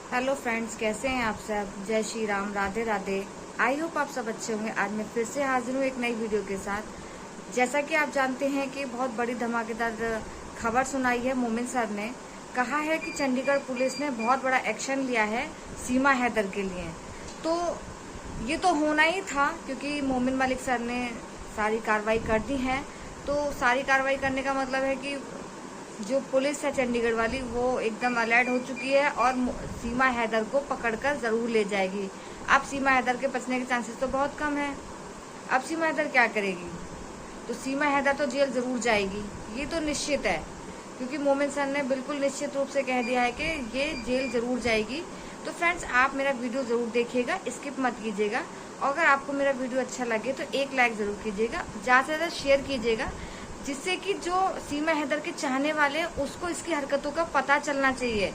Hello friends, कैसे हैं आप सब। जय श्री राम, राधे राधे। आई होप आप सब अच्छे होंगे। आज मैं फिर से हाजिर हूँ एक नई वीडियो के साथ। जैसा कि आप जानते हैं कि बहुत बड़ी धमाकेदार खबर सुनाई है। मोमिन सर ने कहा है कि चंडीगढ़ पुलिस ने बहुत बड़ा एक्शन लिया है सीमा हैदर के लिए। तो ये तो होना ही था, क्योंकि मोमिन मलिक सर ने सारी कार्रवाई कर दी है। तो सारी कार्रवाई करने का मतलब है कि जो पुलिस है चंडीगढ़ वाली, वो एकदम अलर्ट हो चुकी है और सीमा हैदर को पकड़कर ज़रूर ले जाएगी। अब सीमा हैदर के बचने के चांसेस तो बहुत कम है। अब सीमा हैदर क्या करेगी? तो सीमा हैदर तो जेल ज़रूर जाएगी, ये तो निश्चित है, क्योंकि मोमिन सर ने बिल्कुल निश्चित रूप से कह दिया है कि ये जेल ज़रूर जाएगी। तो फ्रेंड्स, आप मेरा वीडियो ज़रूर देखिएगा, स्किप मत कीजिएगा। और अगर आपको मेरा वीडियो अच्छा लगे तो एक लाइक ज़रूर कीजिएगा, ज़्यादा से ज़्यादा शेयर कीजिएगा, जिससे कि जो सीमा हैदर के चाहने वाले हैं उसको इसकी हरकतों का पता चलना चाहिए।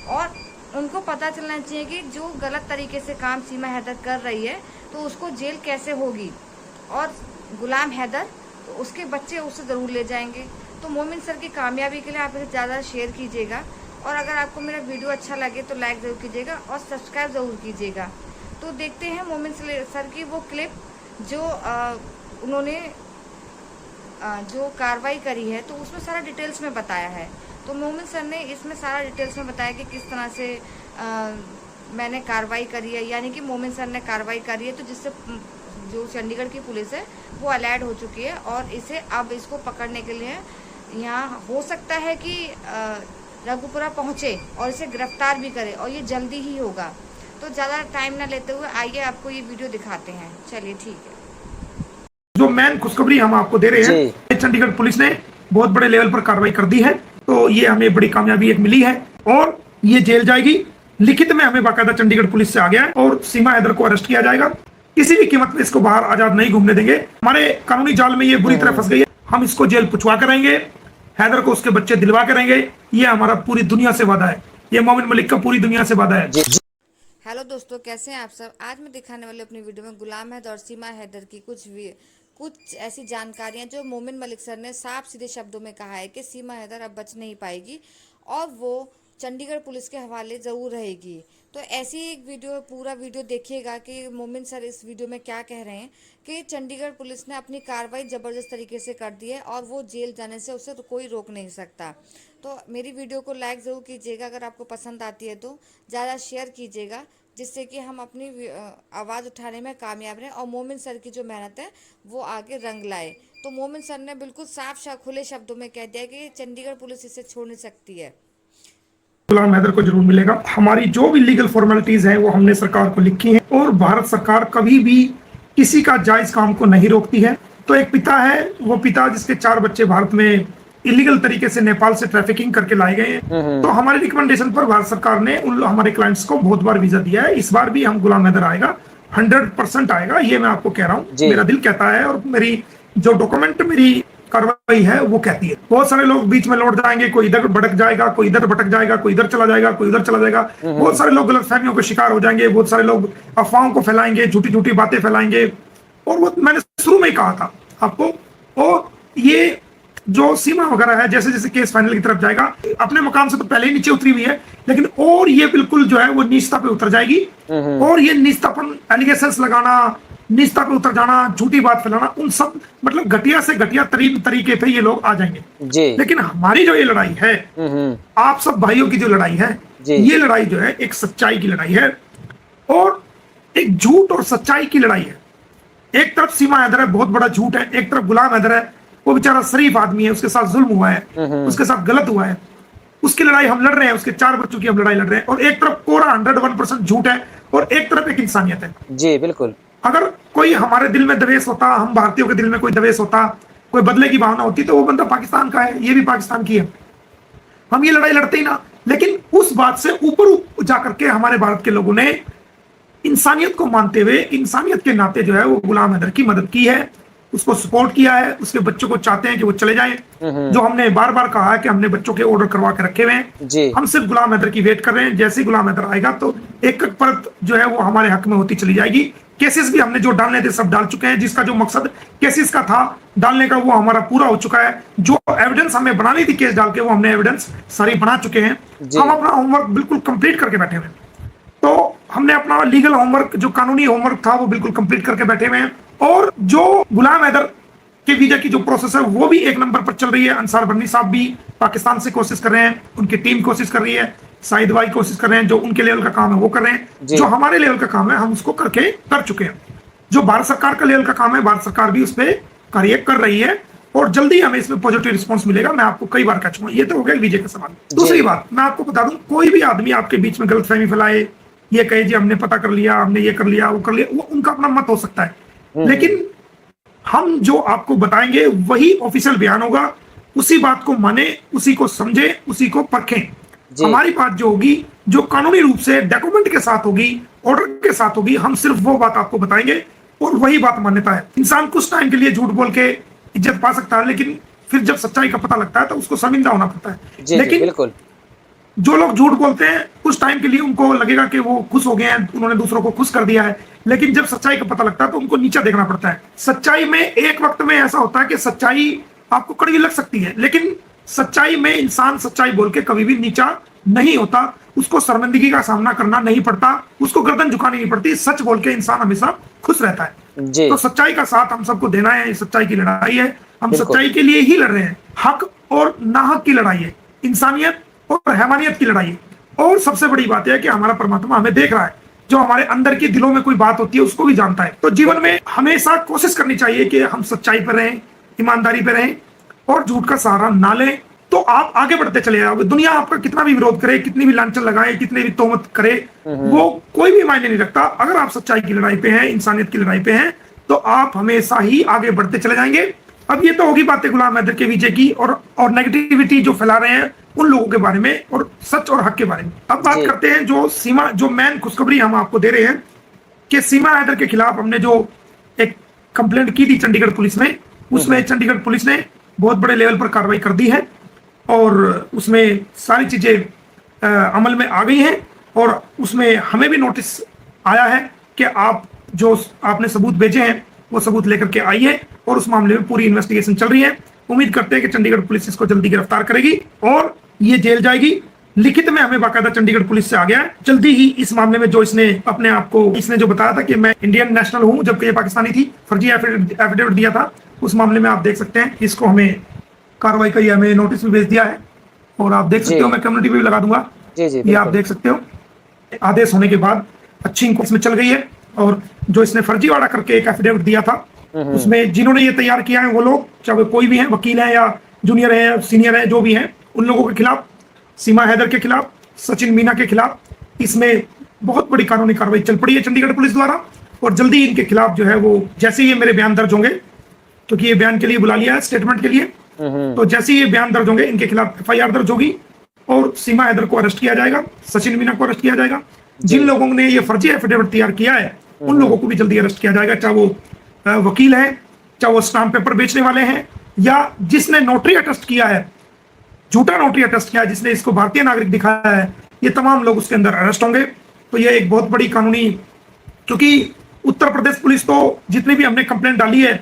और उनको पता चलना चाहिए कि जो गलत तरीके से काम सीमा हैदर कर रही है तो उसको जेल कैसे होगी। और गुलाम हैदर, तो उसके बच्चे उससे ज़रूर ले जाएंगे। तो मोमिन सर की कामयाबी के लिए आप इसे ज़्यादा शेयर कीजिएगा। और अगर आपको मेरा वीडियो अच्छा लगे तो लाइक ज़रूर कीजिएगा और सब्सक्राइब ज़रूर कीजिएगा। तो देखते हैं मोमिन सर की वो क्लिप जो उन्होंने जो कार्रवाई करी है, तो उसमें सारा डिटेल्स में बताया है। तो मोमिन सर ने इसमें सारा डिटेल्स में बताया कि किस तरह से मैंने कार्रवाई करी है, यानी कि मोमिन सर ने कार्रवाई करी है, तो जिससे जो चंडीगढ़ की पुलिस है वो अलर्ट हो चुकी है और इसे अब इसको पकड़ने के लिए यहाँ हो सकता है कि रघुपुरा पहुँचे और इसे गिरफ्तार भी करे, और ये जल्दी ही होगा। तो ज़्यादा टाइम ना लेते हुए आइए आपको ये वीडियो दिखाते हैं। चलिए ठीक है। जो मेन खुशखबरी हम आपको दे रहे हैं, चंडीगढ़ पुलिस ने बहुत बड़े लेवल पर कार्रवाई कर दी है। तो ये हमें बड़ी कामयाबी एक मिली है और ये जेल जाएगी। लिखित में हमें बाकायदा चंडीगढ़ पुलिस से आ गया है और सीमा हैदर को अरेस्ट किया जाएगा। किसी भी कीमत में इसको बाहर आजाद नहीं घूमने देंगे। हमारे कानूनी जाल में ये बुरी तरह फंस गई है। हम इसको जेल पुछवा करेंगे, हैदर को उसके बच्चे दिलवा करेंगे। ये हमारा पूरी दुनिया से वादा है, ये मोमिन मलिक का पूरी दुनिया से वादा है। हेलो दोस्तों, कैसे हैं आप सब। आज मैं दिखाने वाली अपनी वीडियो में गुलाम हैदर और सीमा हैदर की कुछ ऐसी जानकारियां जो मोमिन मलिक सर ने साफ सीधे शब्दों में कहा है कि सीमा हैदर अब बच नहीं पाएगी और वो चंडीगढ़ पुलिस के हवाले ज़रूर रहेगी। तो ऐसी एक वीडियो, पूरा वीडियो देखिएगा कि मोमिन सर इस वीडियो में क्या कह रहे हैं कि चंडीगढ़ पुलिस ने अपनी कार्रवाई ज़बरदस्त तरीके से कर दी है और वो जेल जाने से उसे तो कोई रोक नहीं सकता। तो मेरी वीडियो को लाइक ज़रूर कीजिएगा, अगर आपको पसंद आती है तो ज़्यादा शेयर कीजिएगा, जिससे कि हम अपनी आवाज़ उठाने में कामयाब रहें और मोमिन सर की जो मेहनत है वो आगे रंग लाए। तो मोमिन सर ने बिल्कुल साफ खुले शब्दों में कह दिया कि चंडीगढ़ पुलिस इसे छोड़ नहीं सकती है। गुलाम हैदर को जरूर मिलेगा। हमारी जो भी लीगल फॉर्मेलिटीज हैं वो हमने सरकार को लिखी हैं और भारत सरकार कभी भी किसी का जायज काम को नहीं रोकती है। तो एक पिता है, वो पिता जिसके 4 बच्चे भारत में इलीगल तरीके से नेपाल से ट्रैफिकिंग करके लाए गए हैं, तो हमारे रिकमेंडेशन पर भारत सरकार ने उन हमारे क्लाइंट्स को बहुत बार वीजा दिया है। इस बार भी हम गुलाम हैदर आएगा, 100% आएगा, ये मैं आपको कह रहा हूँ। मेरा दिल कहता है और मेरी जो डॉक्यूमेंट, मेरी कार्रवाई है वो कहती है। बहुत सारे लोग बीच में लौट जाएंगे, कोई इधर भटक जाएगा, कोई इधर भटक जाएगा, कोई इधर चला जाएगा, कोई उधर चला जाएगा। बहुत सारे लोग गलतफहमियों के शिकार हो जाएंगे, बहुत सारे लोग अफवाहों को फैलाएंगे, झूठी झूठी बातें फैलाएंगे। और वो मैंने शुरू में ही कहा था आपको, और ये जो सीमा वगैरह है, जैसे जैसे केस फाइनल की तरफ जाएगा, अपने मकाम से तो पहले ही नीचे उतरी हुई है, लेकिन और ये बिल्कुल जो है वो नीचता पे उतर जाएगी। और ये नीचतापन, एलिगेशंस लगाना, निस्ता पे उतर जाना, झूठी बात फैलाना, उन सब मतलब घटिया से घटिया तरीके पे ये लोग आ जाएंगे जी। लेकिन हमारी जो ये लड़ाई है, आप सब भाइयों की जो लड़ाई है, ये लड़ाई जो है एक सच्चाई की लड़ाई है और एक झूठ और सच्चाई की लड़ाई है। एक तरफ सीमा हैदर है, बहुत बड़ा झूठ है, एक तरफ गुलाम हैदर है, वो बेचारा शरीफ आदमी है, उसके साथ जुल्म हुआ है, उसके साथ गलत हुआ है, उसकी लड़ाई हम लड़ रहे हैं, उसके 4 बच्चों की हम लड़ाई लड़ रहे हैं। और एक तरफ कोरा 101% झूठ है और एक तरफ एक इंसानियत है जी। बिल्कुल, अगर कोई हमारे दिल में द्वेष होता, हम भारतीयों के दिल में कोई द्वेष होता, कोई बदले की भावना होती, तो वो बंदा पाकिस्तान का है, ये भी पाकिस्तान की है, हम ये लड़ाई लड़ते ही ना। लेकिन उस बात से ऊपर जाकर के हमारे भारत के लोगों ने इंसानियत को मानते हुए, इंसानियत के नाते जो है वो गुलाम हैदर की मदद की है, उसको सपोर्ट किया है, उसके बच्चों को चाहते हैं कि वो चले जाएं। जो हमने बार बार कहा है कि हमने बच्चों के ऑर्डर करवा के रखे हुए हैं, हम सिर्फ गुलाम हैदर की वेट कर रहे हैं। जैसे ही गुलाम हैदर आएगा तो एक एक परत जो है वो हमारे हक में होती चली जाएगी। केसेस भी हमने जो डालने थे सब डाल चुके हैं, जिसका जो मकसद केसेस का था डालने का वो हमारा पूरा हो चुका है। जो एविडेंस हमें बनानी थी केस डाल के, वो हमने एविडेंस सारी बना चुके हैं। हम अपना होमवर्क बिल्कुल कंप्लीट करके बैठे हुए हैं। हमने अपना लीगल होमवर्क, जो कानूनी होमवर्क था, वो बिल्कुल कंप्लीट करके बैठे हुए हैं। और जो गुलाम हैदर के वीजा की जो प्रोसेस है वो भी एक नंबर पर चल रही है। अंसार बर्नी साहब भी पाकिस्तान से कोशिश कर रहे हैं, उनकी टीम कोशिश कर रही है, शाहिद भाई कोशिश कर रहे हैं, जो उनके लेवल का काम है वो कर रहे हैं। जो हमारे लेवल का काम है हम उसको कर चुके हैं। जो भारत सरकार का लेवल का काम है, भारत सरकार भी उस पर कार्य कर रही है और जल्दी हमें इसमें पॉजिटिव रिस्पॉन्स मिलेगा। मैं आपको कई बार कह चुका हूं। ये तो हो गया वीजे का सवाल। दूसरी बात मैं आपको बता दूं, कोई भी आदमी आपके बीच में गलतफहमी फैलाए, ये कहे जी हमने पता कर लिया, हमने ये कर लिया, वो कर लिया, वो उनका अपना मत हो सकता है, लेकिन हम जो आपको बताएंगे वही ऑफिशियल बयान होगा। उसी बात को माने, उसी को समझे, उसी को परखें। हमारी बात जो होगी, जो कानूनी रूप से डॉक्यूमेंट के साथ होगी, ऑर्डर के साथ होगी, हम सिर्फ वो बात आपको बताएंगे और वही बात मान्यता है। इंसान कुछ टाइम के लिए झूठ बोल के इज्जत पा सकता है, लेकिन फिर जब सच्चाई का पता लगता है तो उसको शर्मिंदा होना पड़ता है। लेकिन बिल्कुल, जो लोग झूठ बोलते हैं कुछ टाइम के लिए उनको लगेगा कि वो खुश हो गए हैं, उन्होंने दूसरों को खुश कर दिया है, लेकिन जब सच्चाई का पता लगता है तो उनको नीचा देखना पड़ता है। सच्चाई में एक वक्त में ऐसा होता है कि सच्चाई आपको कड़वी लग सकती है, लेकिन सच्चाई में इंसान सच्चाई बोल के कभी भी नीचा नहीं होता, उसको शर्मिंदगी का सामना करना नहीं पड़ता, उसको गर्दन झुकानी नहीं पड़ती। सच बोल के इंसान हमेशा खुश रहता है। तो सच्चाई का साथ हम सबको देना है। सच्चाई की लड़ाई है, हम सच्चाई के लिए ही लड़ रहे हैं। हक और नाहक की लड़ाई है, इंसानियत और हैवानियत की लड़ाई है। और सबसे बड़ी बात यह है कि हमारा परमात्मा हमें देख रहा है, जो हमारे अंदर की दिलों में कोई बात होती है उसको भी जानता है। तो जीवन में हमेशा कोशिश करनी चाहिए कि हम सच्चाई पर रहें, ईमानदारी पर रहें और झूठ का सहारा ना लें, तो आप आगे बढ़ते चले जाओगे। दुनिया आपका कितना भी विरोध करे, कितनी भी लांछन लगाए, कितने भी तोहमत करे, वो कोई भी मायने नहीं रखता। अगर आप सच्चाई की लड़ाई पे हैं, इंसानियत की लड़ाई पे हैं, तो आप हमेशा ही आगे बढ़ते चले जाएंगे। अब ये तो होगी बातें गुलाम हैदर के विजय की और नेगेटिविटी जो फैला रहे हैं उन लोगों के बारे में और सच और हक के बारे में। अब बात करते हैं जो मेन खुशखबरी हम आपको दे रहे हैं कि सीमा हैदर के खिलाफ हमने जो एक कंप्लेंट की थी चंडीगढ़ पुलिस में, उसमें चंडीगढ़ पुलिस ने बहुत बड़े लेवल पर कार्रवाई कर दी है और उसमें सारी चीजें अमल में आ गई हैं। और उसमें हमें भी नोटिस आया है कि आप जो आपने सबूत भेजे हैं वो सबूत लेकर के आइए और उस मामले में पूरी इन्वेस्टिगेशन चल रही है। उम्मीद करते हैं कि चंडीगढ़ पुलिस इसको जल्दी गिरफ्तार करेगी और ये जेल जाएगी। लिखित में हमें बाकायदा चंडीगढ़ पुलिस से आ गया है। जल्दी ही इस मामले में जो इसने अपने आप को इसने जो बताया था कि मैं इंडियन नेशनल हूं जबकि ये पाकिस्तानी थी, फर्जी एफिडेविट दिया था, उस मामले में आप देख सकते हैं इसको हमें कार्रवाई करी, हमें नोटिस भी भेज दिया है और आप देख सकते हो, मैं कम्युनिटी पे भी लगा दूंगा। ये आप देख सकते हो। आदेश होने के बाद अच्छी इंक्वायरी में चल गई है और जो इसने फर्जीवाड़ा करके एक एफिडेविट दिया था उसमें जिन्होंने ये तैयार किया है वो लोग, चाहे कोई भी है, वकील है या जूनियर है या सीनियर है, जो भी है, उन लोगों के खिलाफ, सीमा हैदर के खिलाफ, सचिन मीना के खिलाफ इसमें बहुत बड़ी कानूनी कार्रवाई चल पड़ी है चंडीगढ़ पुलिस द्वारा। और जल्दी ही इनके खिलाफ जो है वो, जैसे ये मेरे बयान दर्ज होंगे, क्योंकि ये बयान के लिए बुला लिया है स्टेटमेंट के लिए, तो जैसे ये बयान दर्ज होंगे इनके खिलाफ FIR दर्ज होगी और सीमा हैदर को अरेस्ट किया जाएगा, सचिन मीना को अरेस्ट किया जाएगा। जिन लोगों ने ये फर्जी एफिडेविट तैयार किया है उन लोगों को भी जल्दी अरेस्ट किया जाएगा, चाहे वो वकील है, चाहे वो स्टाम्प पेपर बेचने वाले हैं, या जिसने नोटरी अटेस्ट किया है, झूठा नोटरी अटेस्ट किया है, जिसने इसको भारतीय नागरिक दिखाया है, ये तमाम लोग उसके अंदर अरेस्ट होंगे। तो ये एक बहुत बड़ी कानूनी, क्योंकि उत्तर प्रदेश पुलिस तो जितनी भी हमने कंप्लेंट डाली है,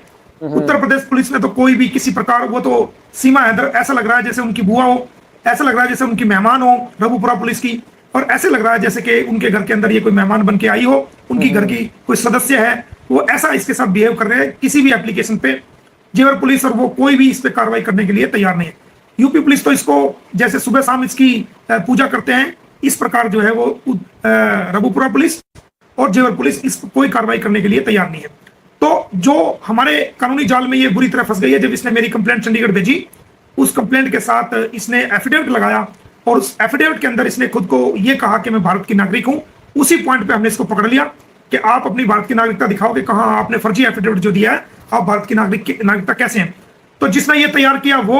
उत्तर प्रदेश पुलिस ने तो कोई भी किसी प्रकार, वो तो सीमा हैदर ऐसा लग रहा है जैसे उनकी बुआ हो, ऐसा लग रहा है जैसे उनकी मेहमान हो रघुपुरा पुलिस की, और ऐसे लग रहा है जैसे कि उनके घर के अंदर ये कोई मेहमान बन के आई हो, उनकी घर की कोई सदस्य है, वो ऐसा इसके साथ बिहेव कर रहे हैं। किसी भी एप्लीकेशन पे जेवर पुलिस और वो कोई भी इस पे कार्रवाई करने के लिए तैयार नहीं है। यूपी पुलिस तो इसको जैसे सुबह शाम इसकी पूजा करते हैं, इस प्रकार जो है वो रघुपुरा पुलिस और जेवर पुलिस इस कोई कार्रवाई करने के लिए तैयार नहीं है। तो जो हमारे कानूनी जाल में ये बुरी तरह फंस गई है, जब इसने मेरी कंप्लेंट चंडीगढ़ भेजी, उस कंप्लेंट के साथ इसने एफिडेविट लगाया और उस एफिडेविट के अंदर इसने खुद को ये कहा कि मैं भारत की नागरिक हूं। उसी पॉइंट पे हमने इसको पकड़ लिया कि आप अपनी भारत की नागरिकता दिखाओ कि कहां आपने फर्जी एफिडेविट जो दिया है, आप भारत की नागरिकता कैसे हैं। तो जिसने ये तैयार किया वो,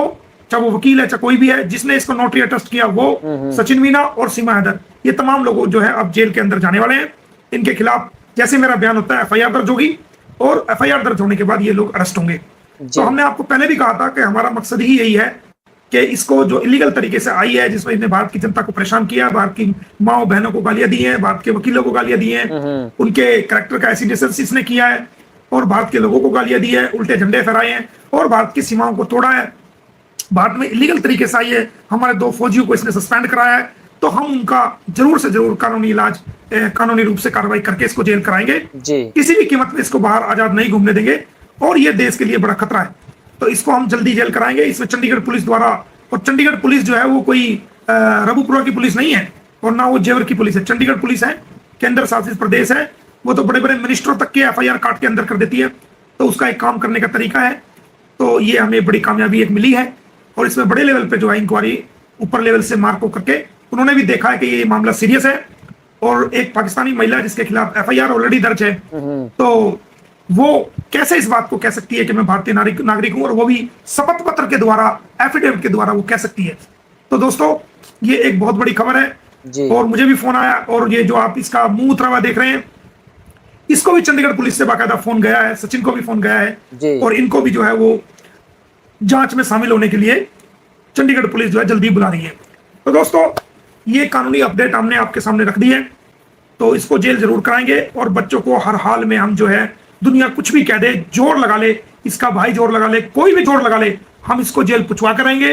चाहे वो वकील है चाहे कोई भी है, जिसने इसको नोटरी अटेस्ट किया वो सचिन मीना और सीमा हैदर, ये तमाम लोग जो है अब जेल के अंदर जाने वाले हैं। इनके खिलाफ जैसे मेरा बयान होता है FIR दर्ज होगी और FIR दर्ज होने के बाद ये लोग अरेस्ट होंगे। तो हमने आपको पहले भी कहा था कि हमारा मकसद ही यही है कि इसको जो इलीगल तरीके से आई है, जिसमें इसने भारत की जनता को परेशान किया, भारत की माओ बहनों को गालियां दी हैं, भारत के वकीलों को गालियां दी हैं, उनके कैरेक्टर का एसिडेशन इसने किया है और भारत के लोगों को गालियां दी है, उल्टे झंडे फहराए हैं और भारत की सीमाओं को तोड़ा है, भारत में इलीगल तरीके से आई है, हमारे 2 फौजियों को इसने सस्पेंड कराया है तो हम उनका जरूर से जरूर कानूनी इलाज, कानूनी रूप से कार्रवाई करके इसको जेल कराएंगे। जी। किसी भी कीमत पे इसको बाहर आजाद नहीं घूमने देंगे, और ये देश के लिए बड़ा खतरा है, तो इसको हम जल्दी जेल कराएंगे। इसमें चंडीगढ़ पुलिस द्वारा, और चंडीगढ़ पुलिस जो है वो कोई रबुपुरा की पुलिस नहीं है और ना वो जेवर की पुलिस है। चंडीगढ़ पुलिस है, केंद्र शासित प्रदेश है, वो तो बड़े बड़े मिनिस्टरों तक के FIR काट के अंदर कर देती है। तो उसका एक काम करने का तरीका है। तो ये हमें बड़ी कामयाबी एक मिली है, और इसमें बड़े लेवल पे जो है इंक्वायरी ऊपर लेवल से मार्क करके उन्होंने भी देखा है कि ये मामला सीरियस है, और एक पाकिस्तानी महिला जिसके खिलाफ FIR ऑलरेडी दर्ज है, तो वो कैसे इस बात को कह सकती है कि मैं भारतीय नागरिक हूं, और वो भी शपथ पत्र के द्वारा, एफिडेविट के द्वारा वो कह सकती है। तो दोस्तों ये एक बहुत बड़ी खबर है जी। और मुझे भी फोन आया, और ये जो आप इसका मुंह उतरा हुआ देख रहे हैं, इसको भी चंडीगढ़ पुलिस से बाकायदा फोन गया है, सचिन को भी फोन गया जी। है, और इनको भी जो है वो जांच में शामिल होने के लिए चंडीगढ़ पुलिस जो है जल्दी बुला रही है। तो दोस्तों ये कानूनी अपडेट हमने आपके सामने रख दी है, तो इसको जेल जरूर कराएंगे, और बच्चों को हर हाल में हम जो है, दुनिया कुछ भी कह दे, जोर लगा ले, इसका भाई जोर लगा ले, कोई भी जोर लगा ले, हम इसको जेल पुछवा करेंगे।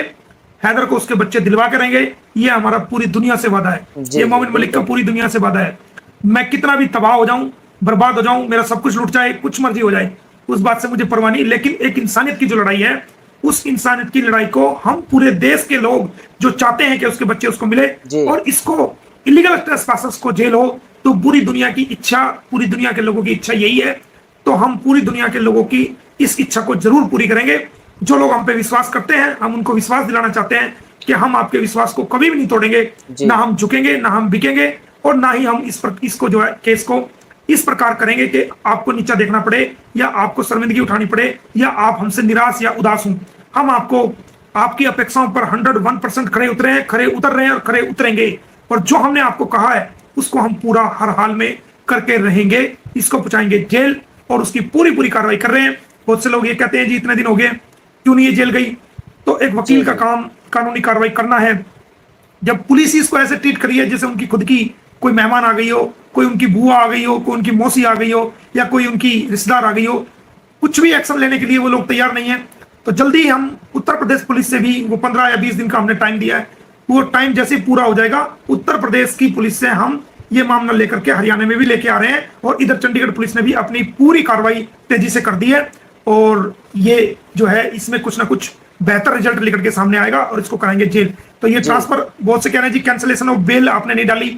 हैदर को उसके बच्चे दिलवा करेंगे, ये हमारा पूरी दुनिया से वादा है, ये मोमिन मलिक का पूरी दुनिया से वादा है। मैं कितना भी तबाह हो जाऊं, बर्बाद हो जाऊं, मेरा सब कुछ लुट जाए, कुछ मर्जी हो जाए, उस बात से मुझे परवाह नहीं, लेकिन एक इंसानियत की जो लड़ाई है, उस इंसानियत की लड़ाई को हम पूरे देश के लोग जो चाहते हैं कि उसके बच्चे उसको मिले, और इसको इलीगल ट्रेसपासर्स को जेल हो, तो पूरी दुनिया की इच्छा, पूरी दुनिया के लोगों की इच्छा यही है। तो हम पूरी दुनिया के लोगों की इस इच्छा को जरूर पूरी करेंगे। जो लोग हम पे विश्वास करते हैं, हम उनको विश्वास दिलाना चाहते हैं कि हम आपके विश्वास को कभी भी नहीं तोड़ेंगे, ना हम झुकेंगे, ना हम बिकेंगे, और ना ही हम इसको जो है केस को इस प्रकार करेंगे कि आपको नीचा देखना पड़े, या आपको शर्मिंदगी उठानी पड़े, या आप हमसे निराश या उदास हों। हम आपको आपकी अपेक्षाओं पर 101% खड़े उतर रहे हैं और खड़े उतरेंगे, और जो हमने आपको कहा है उसको हम पूरा हर हाल में करके रहेंगे। इसको पहुंचाएंगे जेल, और उसकी पूरी कार्रवाई कर रहे हैं। बहुत से लोग ये कहते हैं जी इतने दिन हो गए, क्यों नहीं ये जेल गई? तो एक वकील का काम कानूनी कार्रवाई करना है। जब पुलिस इसको ऐसे ट्रीट करी है जैसे उनकी खुद की कोई मेहमान आ गई हो, कोई उनकी बुआ आ गई हो, कोई उनकी मौसी आ गई हो, या कोई उनकी रिश्तेदार आ गई हो, कुछ भी एक्शन लेने के लिए वो लोग तैयार नहीं है। तो जल्दी हम उत्तर प्रदेश पुलिस से भी वो 15 या 20 दिन का हमने टाइम दिया है, वो टाइम जैसे पूरा हो जाएगा, उत्तर प्रदेश की पुलिस से हम ये मामला लेकर के हरियाणा में भी लेके आ रहे हैं, और इधर चंडीगढ़ पुलिस ने भी अपनी पूरी कार्रवाई तेजी से कर दी है, और ये जो है इसमें कुछ ना कुछ बेहतर रिजल्ट लेकर के सामने आएगा, और इसको कराएंगे जेल। तो ये ट्रांसफर, बहुत से कह रहे हैं जी कैंसिलेशन ऑफ बेल आपने नहीं डाली,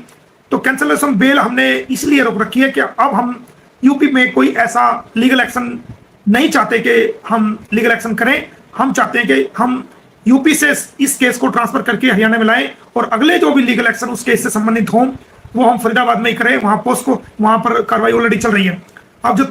तो कैंसिलेशन बेल हमने इसलिए रोक रखी है कि अब हम यूपी में कोई ऐसा लीगल एक्शन नहीं चाहते कि हम लीगल एक्शन करें। हम चाहते हैं कि हम यूपी से इस केस को ट्रांसफर करके हरियाणा में लाएं, और अगले जो भी लीगल एक्शन उस केस से संबंधित हों वो हम फरीदाबाद में ही करें। वहां पोस्ट को, वहां पर कार्रवाई ऑलरेडी चल रही है। अब जो